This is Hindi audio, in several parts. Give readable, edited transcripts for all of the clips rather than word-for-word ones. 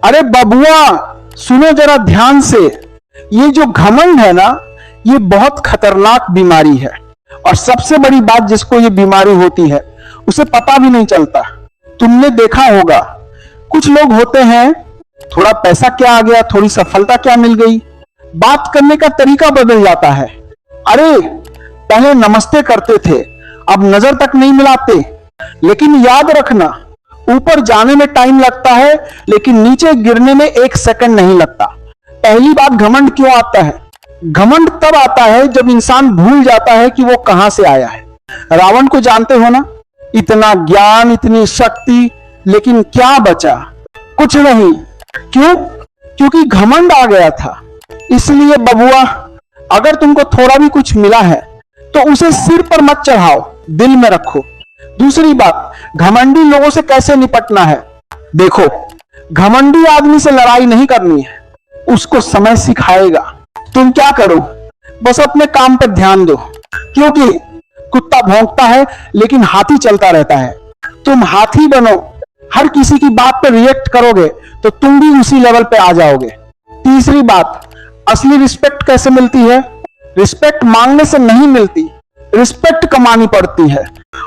अरे बबुआ, सुनो जरा ध्यान से। ये जो घमंड है ना, ये बहुत खतरनाक बीमारी है। और सबसे बड़ी बात, जिसको ये बीमारी होती है उसे पता भी नहीं चलता। तुमने देखा होगा, कुछ लोग होते हैं, थोड़ा पैसा क्या आ गया, थोड़ी सफलता क्या मिल गई, बात करने का तरीका बदल जाता है। अरे पहले नमस्ते करते थे, अब नजर तक नहीं मिलाते। लेकिन याद रखना, ऊपर जाने में टाइम लगता है, लेकिन नीचे गिरने में 1 सेकंड नहीं लगता। पहली बात, घमंड क्यों आता है? घमंड तब आता है जब इंसान भूल जाता है कि वो कहां से आया है। रावण को जानते हो ना, इतना ज्ञान, इतनी शक्ति, लेकिन क्या बचा? कुछ नहीं। क्यों? क्योंकि घमंड आ गया था। इसलिए बबुआ, अगर तुमको थोड़ा भी कुछ मिला है तो उसे सिर पर मत चढ़ाओ, दिल में रखो। दूसरी बात, घमंडी लोगों से कैसे निपटना है? देखो, घमंडी आदमी से लड़ाई नहीं करनी है, उसको समय सिखाएगा। तुम क्या करो, बस अपने काम पर ध्यान दो। क्योंकि कुत्ता भौंकता है लेकिन हाथी चलता रहता है। तुम हाथी बनो, हर किसी की बात पर रिएक्ट करोगे तो तुम भी उसी लेवल पे आ जाओगे। तीसरी बात, असली रिस्पेक्ट कैसे मिलती है? रिस्पेक्ट मांगने से नहीं मिलती, रिस्पेक्ट कमानी पड़ती है।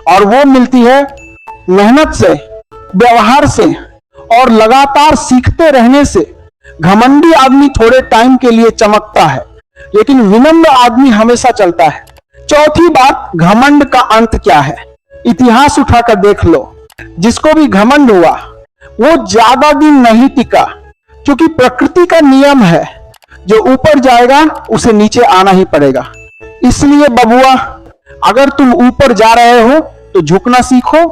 और वो मिलती है मेहनत से, व्यवहार से और लगातार सीखते रहने से। घमंडी आदमी थोड़े टाइम के लिए चमकता है, लेकिन विनम्र आदमी हमेशा चलता है। चौथी बात, घमंड का अंत क्या है? इतिहास उठाकर देख लो, जिसको भी घमंड हुआ वो ज्यादा दिन नहीं टिका, क्योंकि प्रकृति का नियम है, जो ऊपर जाएगा उसे नीचे आना ही पड़ेगा। इसलिए बबुआ, अगर तुम ऊपर जा रहे हो तो झुकना सीखो।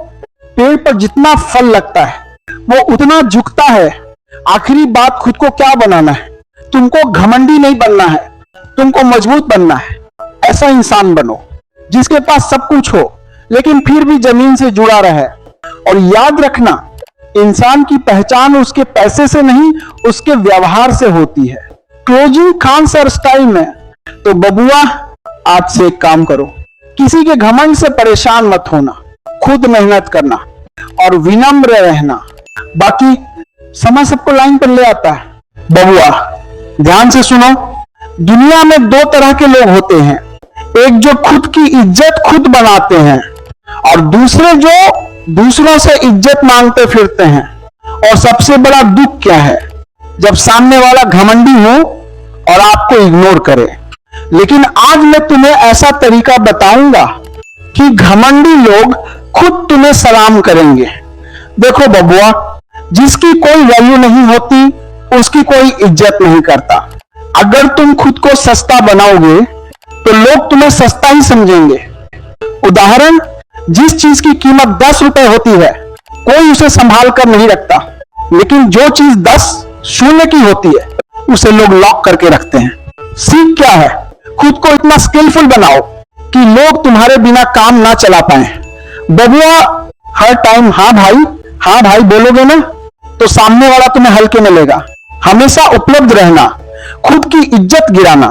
पेड़ पर जितना फल लगता है वो उतना झुकता है। आखिरी बात, खुद को क्या बनाना है? तुमको घमंडी नहीं बनना है, तुमको मजबूत बनना है। ऐसा इंसान बनो जिसके पास सब कुछ हो लेकिन फिर भी जमीन से जुड़ा रहे। और याद रखना, इंसान की पहचान उसके पैसे से नहीं, उसके व्यवहार से होती है। क्लोजिंग खान सर स्टाइल में। तो बबुआ, आज से एक काम करो, किसी के घमंड से परेशान मत होना, खुद मेहनत करना और विनम्र रहना। बाकी समय सबको लाइन पर ले आता है। बबुआ, ध्यान से सुनो, दुनिया में 2 तरह के लोग होते हैं। एक जो खुद की इज्जत खुद बनाते हैं, और दूसरे जो दूसरों से इज्जत मांगते फिरते हैं। और सबसे बड़ा दुख क्या है? जब सामने वाला घमंडी हो और आपको इग्नोर करे। लेकिन आज मैं तुम्हें ऐसा तरीका बताऊंगा कि घमंडी लोग खुद तुम्हें सलाम करेंगे। देखो बबुआ, जिसकी कोई वैल्यू नहीं होती उसकी कोई इज्जत नहीं करता। अगर तुम खुद को सस्ता बनाओगे तो लोग तुम्हें सस्ता ही समझेंगे। उदाहरण, जिस चीज की कीमत 10 रुपए होती है कोई उसे संभाल कर नहीं रखता, लेकिन जो चीज 10 शून्य की होती है उसे लोग लॉक करके रखते हैं। सीख क्या है? खुद को इतना स्किलफुल बनाओ कि लोग तुम्हारे बिना काम ना चला पाए। बबुआ, हर टाइम हाँ भाई बोलोगे ना तो सामने वाला तुम्हें हल्के में लेगा। हमेशा उपलब्ध रहना, खुद की इज्जत गिराना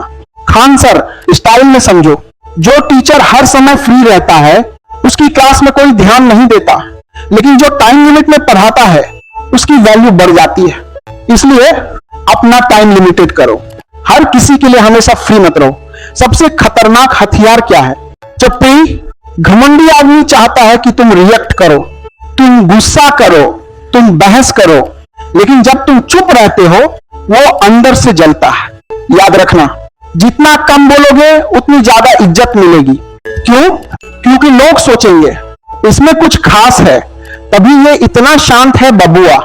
खान सर स्टाइल में समझो। जो टीचर हर समय फ्री रहता है उसकी क्लास में कोई ध्यान नहीं देता, लेकिन जो टाइम लिमिट में पढ़ाता है उसकी वैल्यू बढ़ जाती है। इसलिए अपना टाइम लिमिटेड करो, हर किसी के लिए हमेशा फ्री मत रहो। सबसे खतरनाक हथियार क्या है? चुप्पी। घमंडी आदमी चाहता है कि तुम रिएक्ट करो, तुम गुस्सा करो, तुम बहस करो, लेकिन जब तुम चुप रहते हो वो अंदर से जलता है। याद रखना, जितना कम बोलोगे उतनी ज्यादा इज्जत मिलेगी। क्यों? क्योंकि लोग सोचेंगे इसमें कुछ खास है, तभी ये इतना शांत है। बबुआ,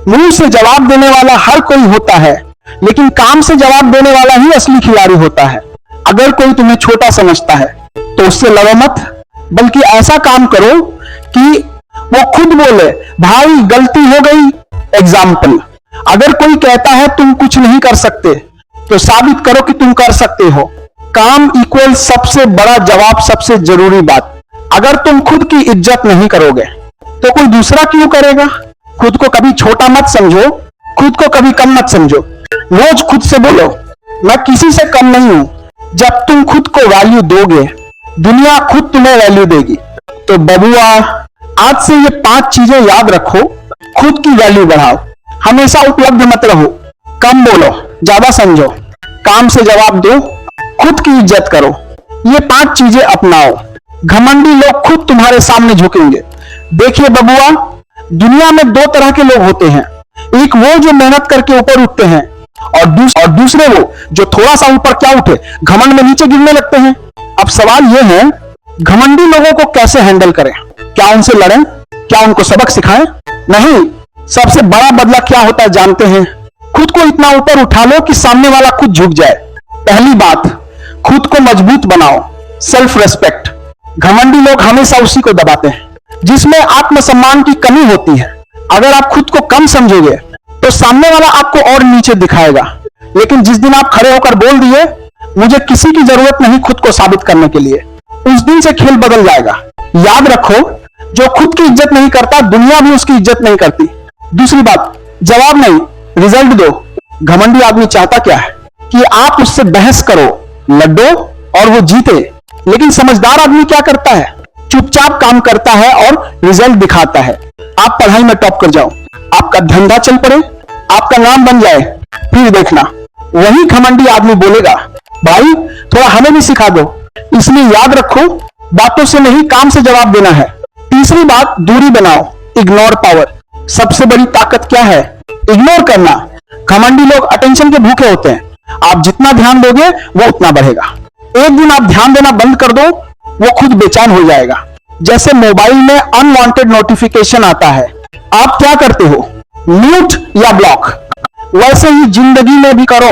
मुंह से जवाब देने वाला हर कोई होता है, लेकिन काम से जवाब देने वाला ही असली खिलाड़ी होता है। अगर कोई तुम्हें छोटा समझता है तो उससे लड़ो मत, बल्कि ऐसा काम करो कि वो खुद बोले, भाई गलती हो गई। एग्जाम्पल, अगर कोई कहता है तुम कुछ नहीं कर सकते तो साबित करो कि तुम कर सकते हो। काम इक्वल सबसे बड़ा जवाब, सबसे जरूरी बात। अगर तुम खुद की इज्जत नहीं करोगे तो कोई दूसरा क्यों करेगा? खुद को कभी छोटा मत समझो, खुद को कभी कम मत समझो। रोज खुद से बोलो, मैं किसी से कम नहीं हूं। जब तुम खुद को वैल्यू दोगे, दुनिया खुद तुम्हें वैल्यू देगी। तो बबुआ, आज से ये 5 चीजें याद रखो। खुद की वैल्यू बढ़ाओ, हमेशा उपलब्ध मत रहो, कम बोलो, ज्यादा समझो, काम से जवाब दो, खुद की इज्जत करो। ये 5 चीजें अपनाओ, घमंडी लोग खुद तुम्हारे सामने झुकेंगे। देखिए बबुआ, दुनिया में 2 तरह के लोग होते हैं, एक वो जो मेहनत करके ऊपर उठते हैं और दूसरे वो जो थोड़ा सा ऊपर क्या उठे, घमंड में नीचे गिरने लगते हैं। अब सवाल यह है, घमंडी लोगों को कैसे हैंडल करें? क्या उनसे लड़ें? क्या उनको सबक सिखाएं? नहीं, सबसे बड़ा बदला क्या होता है जानते हैं? खुद को इतना ऊपर उठा लो कि सामने वाला खुद झुक जाए। पहली बात, खुद को मजबूत बनाओ, सेल्फ रेस्पेक्ट। घमंडी लोग हमेशा उसी को दबाते हैं जिसमें आत्मसम्मान की कमी होती है। अगर आप खुद को कम समझोगे तो सामने वाला आपको और नीचे दिखाएगा, लेकिन जिस दिन आप खड़े होकर बोल दिए मुझे किसी की जरूरत नहीं खुद को साबित करने के लिए, उस दिन से खेल बदल जाएगा। याद रखो, जो खुद की इज्जत नहीं करता दुनिया भी उसकी इज्जत नहीं करती। दूसरी बात, जवाब नहीं, रिजल्ट दो। घमंडी आदमी चाहता क्या है कि आप उससे बहस करो, लड़ो और वो जीते, लेकिन समझदार आदमी क्या करता है? चुपचाप काम करता है और रिजल्ट दिखाता है। आप पढ़ाई में टॉप कर जाओ, आपका धंधा चल पड़े, आपका नाम बन जाए, फिर देखना वही घमंडी आदमी बोलेगा, भाई थोड़ा हमें भी सिखा दो। इसलिए याद रखो, बातों से नहीं काम से जवाब देना है। तीसरी बात, दूरी बनाओ, इग्नोर पावर। सबसे बड़ी ताकत क्या है? इग्नोर करना। घमंडी लोग अटेंशन के भूखे होते हैं, आप जितना ध्यान दोगे वो उतना बढ़ेगा। एक दिन आप ध्यान देना बंद कर दो, वो खुद बेचैन हो जाएगा। जैसे मोबाइल में अनवांटेड नोटिफिकेशन आता है, आप क्या करते हो? म्यूट या ब्लॉक। वैसे ही जिंदगी में भी करो।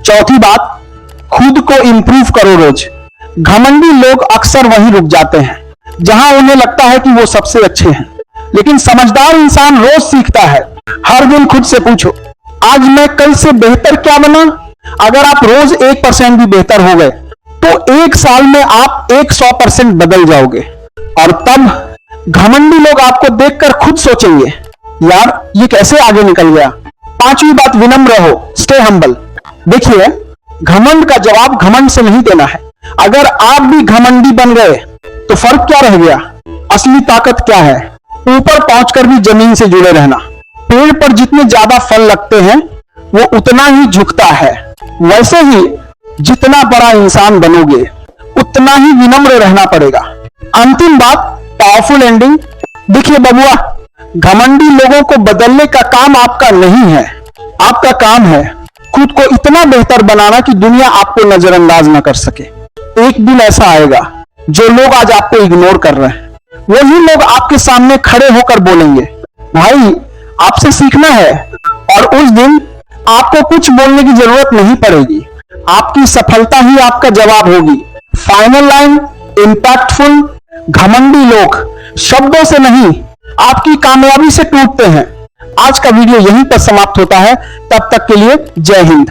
चौथी बात, खुद को इंप्रूव करो रोज। घमंडी लोग अक्सर वहीं रुक जाते हैं जहां उन्हें लगता है कि वो सबसे अच्छे हैं, लेकिन समझदार इंसान रोज सीखता है। हर दिन खुद से पूछो, आज मैं कल से बेहतर क्या बना? अगर आप रोज 1% भी बेहतर हो गए तो 1 साल में आप 100% बदल जाओगे। और तब घमंडी लोग आपको देखकर खुद सोचेंगे, यार ये कैसे आगे निकल गया। 5वीं बात, विनम्र रहो, स्टे हम्बल। देखिए, घमंड का जवाब घमंड से नहीं देना है। अगर आप भी घमंडी बन गए तो फर्क क्या रह गया? असली ताकत क्या है? ऊपर पहुंचकर भी जमीन से जुड़े रहना। पेड़ पर जितने ज्यादा फल लगते हैं वो उतना ही झुकता है। वैसे ही जितना बड़ा इंसान बनोगे उतना ही विनम्र रहना पड़ेगा। अंतिम बात, पावरफुल एंडिंग। देखिए बबुआ, घमंडी लोगों को बदलने का काम आपका नहीं है, आपका काम है खुद को इतना बेहतर बनाना कि दुनिया आपको नजरअंदाज न कर सके। एक दिन ऐसा आएगा, जो लोग आज आपको इग्नोर कर रहे हैं वही लोग आपके सामने खड़े होकर बोलेंगे, भाई आपसे सीखना है। और उस दिन आपको कुछ बोलने की जरूरत नहीं पड़ेगी, आपकी सफलता ही आपका जवाब होगी। Final line, impactful. घमंडी लोग शब्दों से नहीं, आपकी कामयाबी से टूटते हैं। आज का वीडियो यहीं पर समाप्त होता है। तब तक के लिए जय हिंद।